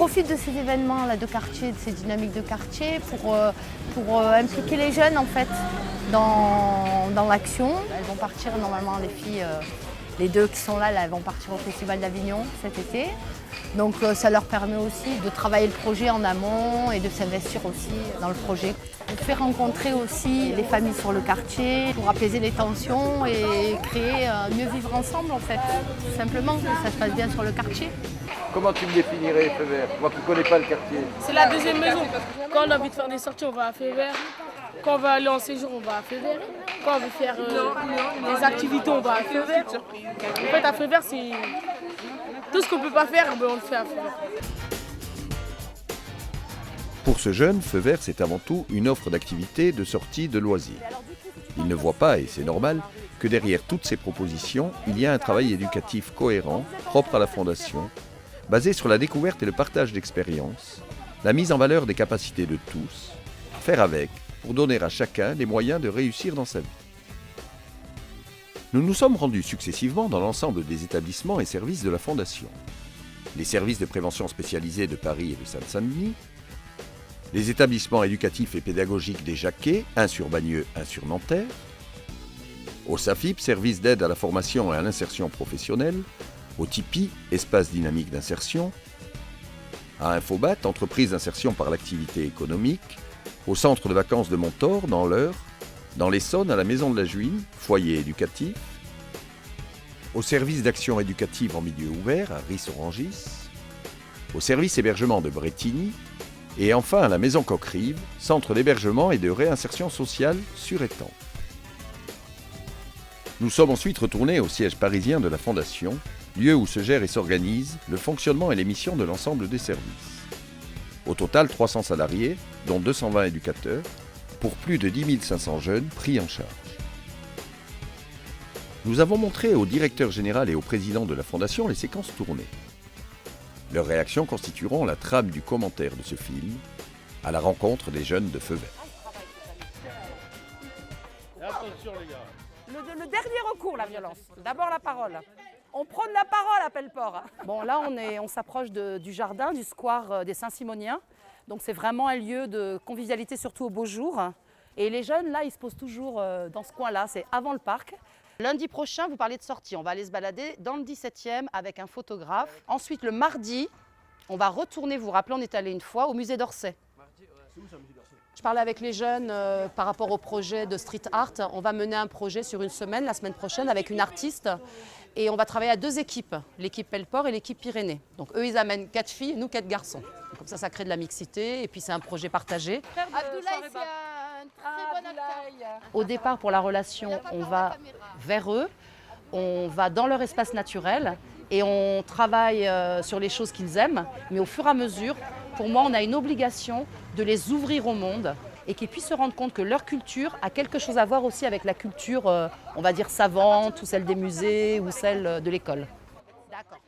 profite de ces événements-là de quartier, de ces dynamiques de quartier pour impliquer les jeunes en fait dans l'action. Elles vont partir normalement, les filles, les deux qui sont là, elles vont partir au Festival d'Avignon cet été. Donc ça leur permet aussi de travailler le projet en amont et de s'investir aussi dans le projet. On fait rencontrer aussi les familles sur le quartier pour apaiser les tensions et créer mieux vivre ensemble en fait. Tout simplement, que ça se passe bien sur le quartier. Comment tu me définirais Feu Vert? Moi qui ne connais pas le quartier. C'est la deuxième maison. Quand on a envie de faire des sorties, on va à Feu Vert. Quand on va aller en séjour, on va à Feu Vert. Quand on veut faire des activités, on va à Feu Vert. En fait, à Feu Vert, c'est tout ce qu'on ne peut pas faire, on le fait à Feu Vert. Pour ce jeune, Feu Vert, c'est avant tout une offre d'activités, de sorties, de loisirs. Il ne voit pas, et c'est normal, que derrière toutes ces propositions, il y a un travail éducatif cohérent, propre à la Fondation, basé sur la découverte et le partage d'expériences, la mise en valeur des capacités de tous, faire avec, pour donner à chacun les moyens de réussir dans sa vie. Nous nous sommes rendus successivement dans l'ensemble des établissements et services de la Fondation. Les services de prévention spécialisés de Paris et de Seine-Saint-Denis, les établissements éducatifs et pédagogiques des Jacquets, un sur Bagneux, un sur Nanterre, au SAFIP, service d'aide à la formation et à l'insertion professionnelle, au TIPI, espace dynamique d'insertion, à Infobat, entreprise d'insertion par l'activité économique, au centre de vacances de Montaure, dans l'Eure, dans l'Essonne, à la Maison de la Juine, foyer éducatif, au service d'action éducative en milieu ouvert, à Ris-Orangis, au service hébergement de Brétigny, et enfin à la Maison Coquerive, centre d'hébergement et de réinsertion sociale sur Étang. Nous sommes ensuite retournés au siège parisien de la Fondation, lieu où se gère et s'organise le fonctionnement et les missions de l'ensemble des services. Au total, 300 salariés, dont 220 éducateurs, pour plus de 10 500 jeunes pris en charge. Nous avons montré au directeur général et au président de la Fondation les séquences tournées. Leurs réactions constitueront la trame du commentaire de ce film, à la rencontre des jeunes de Feu Vert. Attention les gars. Le dernier recours, la violence. D'abord la parole. On prône la parole à Pelleport. Bon, là, on s'approche du jardin, du square des Saint-Simoniens. Donc, c'est vraiment un lieu de convivialité, surtout au beau jour. Et les jeunes, là, ils se posent toujours dans ce coin-là. C'est avant le parc. Lundi prochain, vous parlez de sortie. On va aller se balader dans le 17e avec un photographe. Ensuite, le mardi, on va retourner, vous vous rappelez, on est allé une fois au musée d'Orsay. C'est où ça, le musée d'Orsay ? Je parlais avec les jeunes par rapport au projet de street art. On va mener un projet sur une semaine, la semaine prochaine, avec une artiste. Et on va travailler à 2 équipes, l'équipe Pelleport et l'équipe Pyrénées. Donc eux, ils amènent 4 filles et nous 4 garçons. Comme ça crée de la mixité et puis c'est un projet partagé. Abdoulaye, c'est un très bon acteur. Au départ, pour la relation, on va vers eux, on va dans leur espace naturel et on travaille sur les choses qu'ils aiment. Mais au fur et à mesure, pour moi, on a une obligation de les ouvrir au monde et qu'ils puissent se rendre compte que leur culture a quelque chose à voir aussi avec la culture, on va dire, savante, ou celle des musées, ou celle de l'école. D'accord.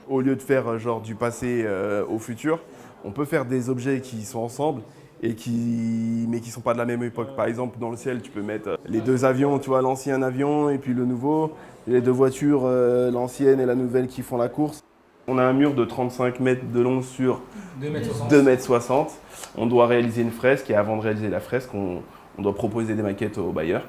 Au lieu de faire genre du passé au futur, on peut faire des objets qui sont ensemble mais qui ne sont pas de la même époque. Par exemple, dans le ciel, tu peux mettre les 2 avions, tu vois, l'ancien avion et puis le nouveau, les 2 voitures, l'ancienne et la nouvelle qui font la course. On a un mur de 35 mètres de long sur 2,60 mètres. On doit réaliser une fresque et avant de réaliser la fresque, on doit proposer des maquettes au bailleur.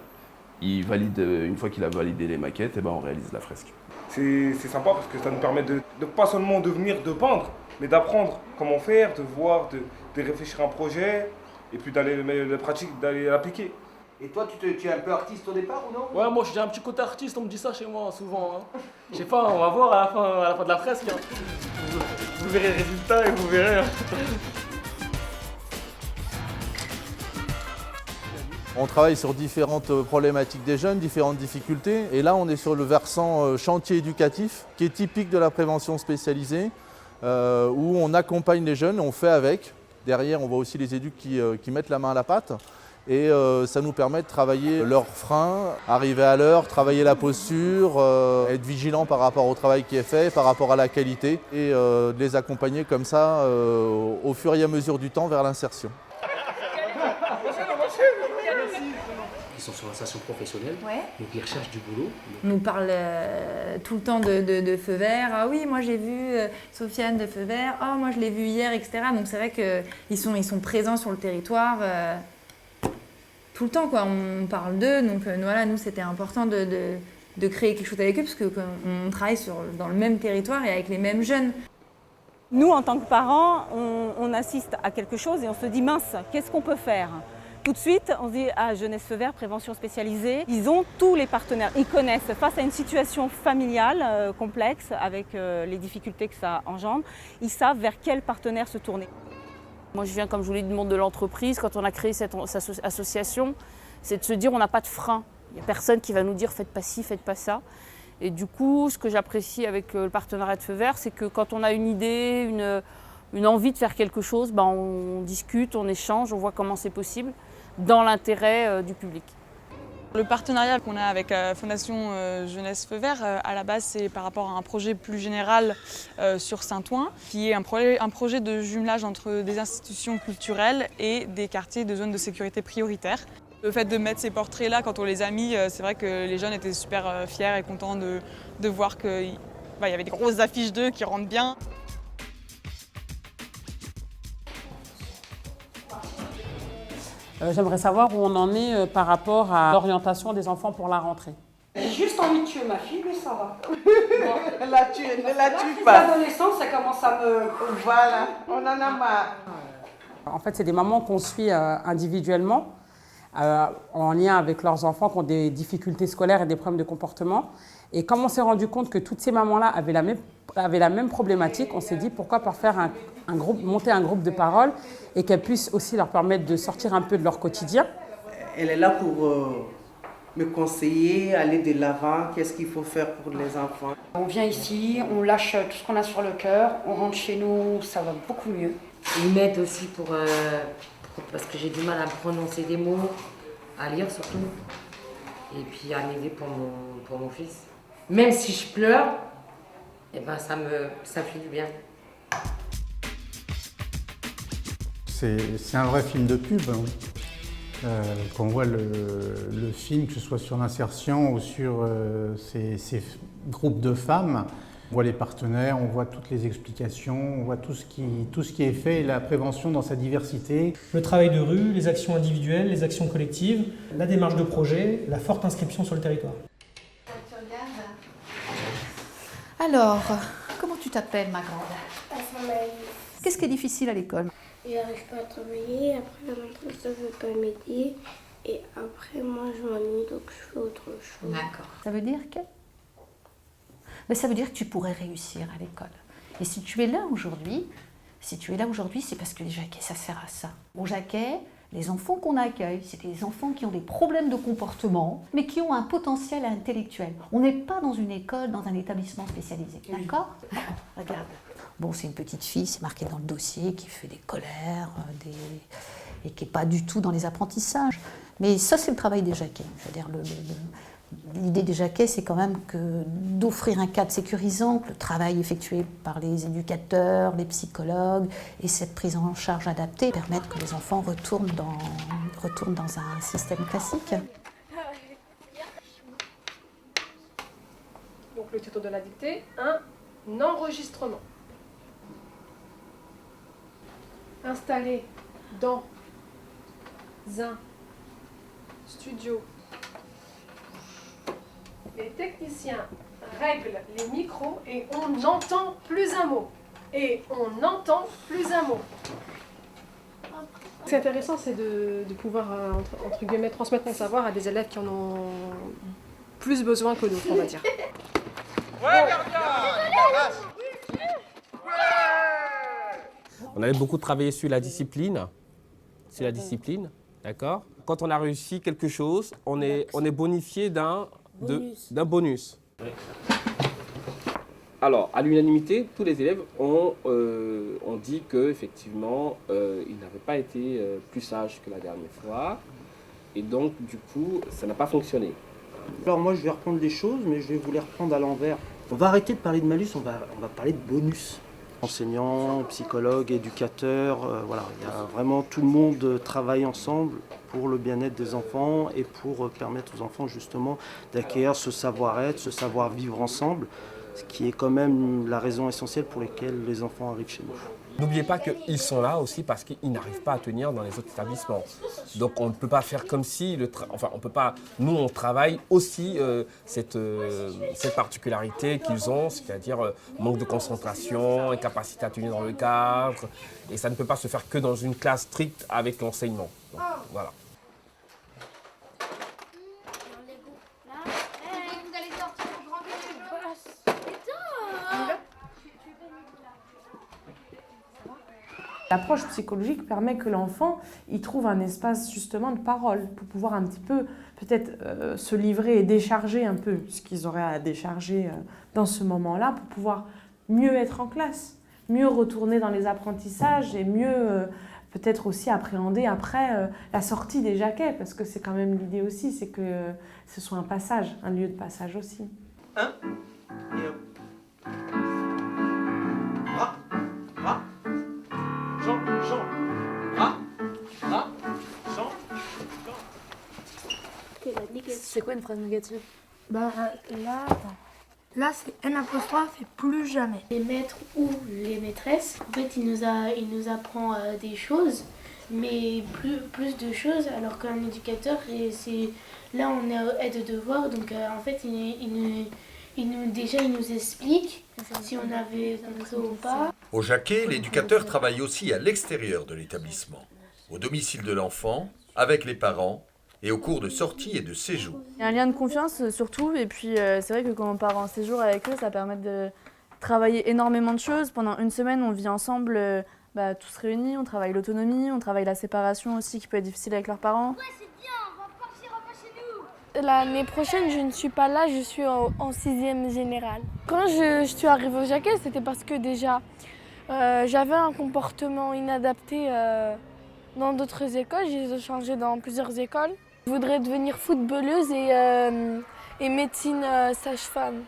Il valide, une fois qu'il a validé les maquettes, et ben on réalise la fresque. C'est sympa parce que ça nous permet de pas seulement devenir, de peindre, mais d'apprendre comment faire, de voir, de réfléchir à un projet et puis d'aller le pratique, d'aller l'appliquer. Et toi, tu es un peu artiste au départ ou non? Ouais, moi j'ai un petit côté artiste, on me dit ça chez moi souvent. Hein. Je sais pas, on va voir à la fin de la fresque. Hein. Vous verrez le résultat et vous verrez. Hein. On travaille sur différentes problématiques des jeunes, différentes difficultés. Et là, on est sur le versant chantier éducatif, qui est typique de la prévention spécialisée, où on accompagne les jeunes, on fait avec. Derrière, on voit aussi les éducs qui mettent la main à la pâte. Et ça nous permet de travailler leurs freins, arriver à l'heure, travailler la posture, être vigilant par rapport au travail qui est fait, par rapport à la qualité, et de les accompagner comme ça au fur et à mesure du temps vers l'insertion. ils sont sur l'insertion professionnelle, Ouais. donc ils recherchent du boulot. On nous parle tout le temps de feu vert. Ah oui, moi j'ai vu Sofiane de feu vert. Ah, moi je l'ai vu hier, etc. Donc c'est vrai qu'ils sont présents sur le territoire tout le temps, quoi. On parle d'eux. Donc voilà, nous c'était important de créer quelque chose avec eux parce qu'on travaille dans le même territoire et avec les mêmes jeunes. Nous, en tant que parents, on assiste à quelque chose et on se dit mince, qu'est-ce qu'on peut faire ? Tout de suite, on se dit Jeunesse Feu Vert, prévention spécialisée. Ils ont tous les partenaires, ils connaissent face à une situation familiale complexe avec les difficultés que ça engendre, ils savent vers quel partenaire se tourner. Moi, je viens, comme je vous l'ai dit, du monde de l'entreprise. Quand on a créé cette association, c'est de se dire on n'a pas de frein. Il n'y a personne qui va nous dire faites pas ci, faites pas ça. Et du coup, ce que j'apprécie avec le partenariat de Feu Vert, c'est que quand on a une idée, une envie de faire quelque chose, on discute, on échange, on voit comment c'est possible, dans l'intérêt du public. Le partenariat qu'on a avec la Fondation Jeunesse Feu Vert, à la base, c'est par rapport à un projet plus général sur Saint-Ouen, qui est un projet de jumelage entre des institutions culturelles et des quartiers de zones de sécurité prioritaires. Le fait de mettre ces portraits-là, quand on les a mis, c'est vrai que les jeunes étaient super fiers et contents de voir qu'il y avait des grosses affiches d'eux qui rentrent bien. J'aimerais savoir où on en est par rapport à l'orientation des enfants pour la rentrée. J'ai juste envie de tuer ma fille, mais ça va. Ne la tue pas. L'adolescence, ça commence à me... Voilà, on en a marre. En fait, c'est des mamans qu'on suit individuellement, en lien avec leurs enfants qui ont des difficultés scolaires et des problèmes de comportement. Et comme on s'est rendu compte que toutes ces mamans-là avaient la même problématique, on s'est dit pourquoi pas faire monter un groupe de parole et qu'elles puissent aussi leur permettre de sortir un peu de leur quotidien. Elle est là pour me conseiller, aller de l'avant, qu'est-ce qu'il faut faire pour les enfants. On vient ici, on lâche tout ce qu'on a sur le cœur, on rentre chez nous, ça va beaucoup mieux. Ils m'aident aussi parce que j'ai du mal à prononcer des mots, à lire surtout, et puis à m'aider pour mon fils. Même si je pleure, ça fait du bien. C'est un vrai film de pub. Quand on voit le film, que ce soit sur l'insertion ou sur ces groupes de femmes, on voit les partenaires, on voit toutes les explications, on voit tout ce qui est fait, et la prévention dans sa diversité. Le travail de rue, les actions individuelles, les actions collectives, la démarche de projet, la forte inscription sur le territoire. Alors, comment tu t'appelles, ma grande? Qu'est-ce qui est difficile à l'école? J'arrive pas à travailler, après la maîtresse ne veut pas m'aider, et après moi je m'ennuie donc je fais autre chose. D'accord. Ça veut dire que? Mais ça veut dire que tu pourrais réussir à l'école. Et si tu es là aujourd'hui, c'est parce que les Jacquet, ça sert à ça. Au Jacquet, les enfants qu'on accueille, c'est des enfants qui ont des problèmes de comportement, mais qui ont un potentiel intellectuel. On n'est pas dans une école, dans un établissement spécialisé, d'accord? Regarde. Bon, c'est une petite fille, c'est marqué dans le dossier, qui fait des colères, et qui n'est pas du tout dans les apprentissages. Mais ça, c'est le travail des Jacquet. Je veux dire, l'idée des Jacquet, c'est quand même d'offrir un cadre sécurisant, que le travail effectué par les éducateurs, les psychologues, et cette prise en charge adaptée permettent que les enfants retournent dans un système classique. Donc le titre de la dictée, un enregistrement. Installé dans un studio, les techniciens règlent les micros et on n'entend plus un mot. Ce qui est intéressant, c'est de pouvoir, entre guillemets, transmettre mon savoir à des élèves qui en ont plus besoin que d'autres, on va dire. Ouais, gardien! On avait beaucoup travaillé sur la discipline, d'accord? Quand on a réussi quelque chose, on est bonifié d'un bonus. Alors, à l'unanimité, tous les élèves ont dit qu'effectivement, ils n'avaient pas été plus sages que la dernière fois. Et donc, du coup, ça n'a pas fonctionné. Alors moi, je vais reprendre les choses, mais je vais vous les reprendre à l'envers. On va arrêter de parler de malus, on va parler de bonus. enseignants, psychologues, éducateurs, voilà, il y a vraiment tout le monde travaille ensemble pour le bien-être des enfants et pour permettre aux enfants justement d'acquérir ce savoir-être, ce savoir-vivre ensemble, ce qui est quand même la raison essentielle pour laquelle les enfants arrivent chez nous. N'oubliez pas qu'ils sont là aussi parce qu'ils n'arrivent pas à tenir dans les autres établissements. Donc on ne peut pas faire comme si, on peut pas. Nous on travaille aussi cette particularité qu'ils ont, c'est-à-dire manque de concentration, incapacité à tenir dans le cadre, et ça ne peut pas se faire que dans une classe stricte avec l'enseignement. Donc, voilà. L'approche psychologique permet que l'enfant il trouve un espace justement de parole pour pouvoir un petit peu peut-être se livrer et décharger un peu ce qu'ils auraient à décharger dans ce moment-là pour pouvoir mieux être en classe, mieux retourner dans les apprentissages et mieux peut-être aussi appréhender après la sortie des jaquets, parce que c'est quand même l'idée aussi, c'est que ce soit un passage, un lieu de passage aussi. C'est quoi une phrase négative? Là, c'est N' et plus jamais. Les maîtres ou les maîtresses, en fait, il nous apprend des choses, mais plus de choses, alors qu'un éducateur, là on est aide de devoir, donc en fait, il nous explique si on avait compris ou pas. Au Jacquet, l'éducateur travaille aussi à l'extérieur de l'établissement, au domicile de l'enfant, avec les parents, et au cours de sorties et de séjours. Il y a un lien de confiance surtout, et puis c'est vrai que quand on part en séjour avec eux, ça permet de travailler énormément de choses. Pendant une semaine, on vit ensemble, tous réunis, on travaille l'autonomie, on travaille la séparation aussi qui peut être difficile avec leurs parents. Ouais, c'est bien, on va partir chez nous. L'année prochaine, je ne suis pas là, je suis en 6e générale. Quand je suis arrivée au Jacquet, c'était parce que déjà, j'avais un comportement inadapté dans d'autres écoles. J'ai changé dans plusieurs écoles. Je voudrais devenir footballeuse et médecine sage-femme.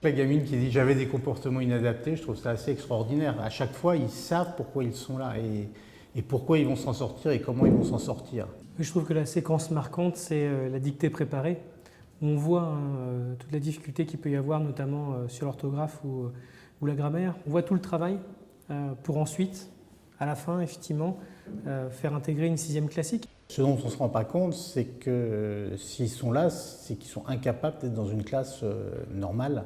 La gamine qui dit « j'avais des comportements inadaptés », je trouve ça assez extraordinaire. À chaque fois, ils savent pourquoi ils sont là et pourquoi ils vont s'en sortir et comment ils vont s'en sortir. Je trouve que la séquence marquante, c'est la dictée préparée. On voit toute la difficulté qu'il peut y avoir, notamment sur l'orthographe ou la grammaire. On voit tout le travail pour ensuite, à la fin, effectivement, faire intégrer une 6e classique. Ce dont on ne se rend pas compte, c'est que s'ils sont là, c'est qu'ils sont incapables d'être dans une classe normale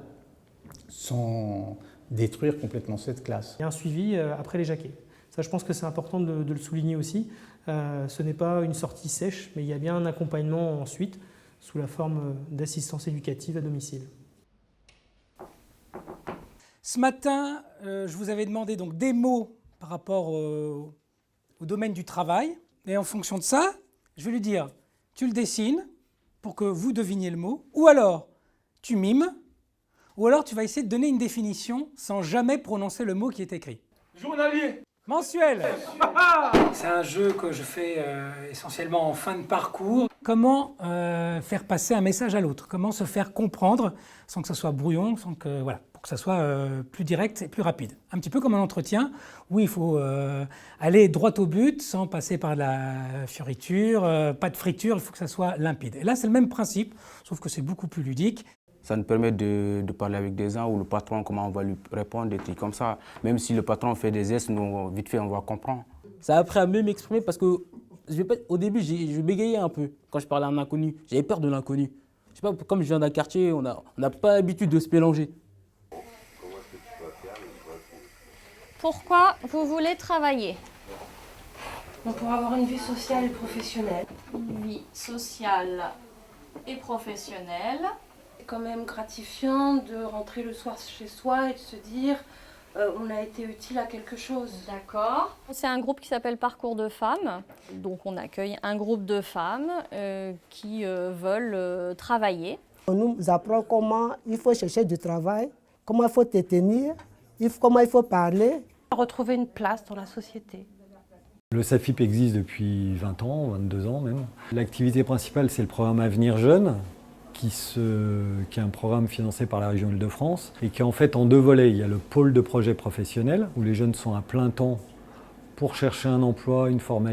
sans détruire complètement cette classe. Il y a un suivi après les Jacquets. Ça, je pense que c'est important de le souligner aussi. Ce n'est pas une sortie sèche, mais il y a bien un accompagnement ensuite sous la forme d'assistance éducative à domicile. Ce matin, je vous avais demandé donc des mots par rapport au domaine du travail. Et en fonction de ça, je vais lui dire, tu le dessines pour que vous deviniez le mot, ou alors tu mimes, ou alors tu vas essayer de donner une définition sans jamais prononcer le mot qui est écrit. Journalier. Mensuel. C'est un jeu que je fais essentiellement en fin de parcours. Comment faire passer un message à l'autre? Comment se faire comprendre sans que ça soit brouillon, sans que, voilà, pour que ça soit plus direct et plus rapide. Un petit peu comme un entretien où il faut aller droit au but sans passer par la fioriture, pas de friture, il faut que ça soit limpide. Et là, c'est le même principe, sauf que c'est beaucoup plus ludique. Ça nous permet de parler avec des gens ou le patron, comment on va lui répondre, des trucs comme ça. Même si le patron fait des gestes, nous, vite fait, on va comprendre. Ça a appris à mieux m'exprimer parce que au début, je bégayais un peu quand je parlais à un inconnu. J'avais peur de l'inconnu. Je sais pas, comme je viens d'un quartier, on n'a pas l'habitude de se mélanger. Pourquoi vous voulez travailler? Pour avoir une vie sociale et professionnelle. Une vie sociale et professionnelle. C'est quand même gratifiant de rentrer le soir chez soi et de se dire on a été utile à quelque chose. D'accord. C'est un groupe qui s'appelle Parcours de femmes. Donc on accueille un groupe de femmes qui veulent travailler. On nous apprend comment il faut chercher du travail, comment il faut te tenir, comment il faut parler. Retrouver une place dans la société. Le SAFIP existe depuis 20 ans, 22 ans même. L'activité principale, c'est le programme Avenir Jeune, qui est un programme financé par la région Île-de-France et qui est en fait en 2 volets. Il y a le pôle de projet professionnel où les jeunes sont à plein temps pour chercher un emploi, une formation.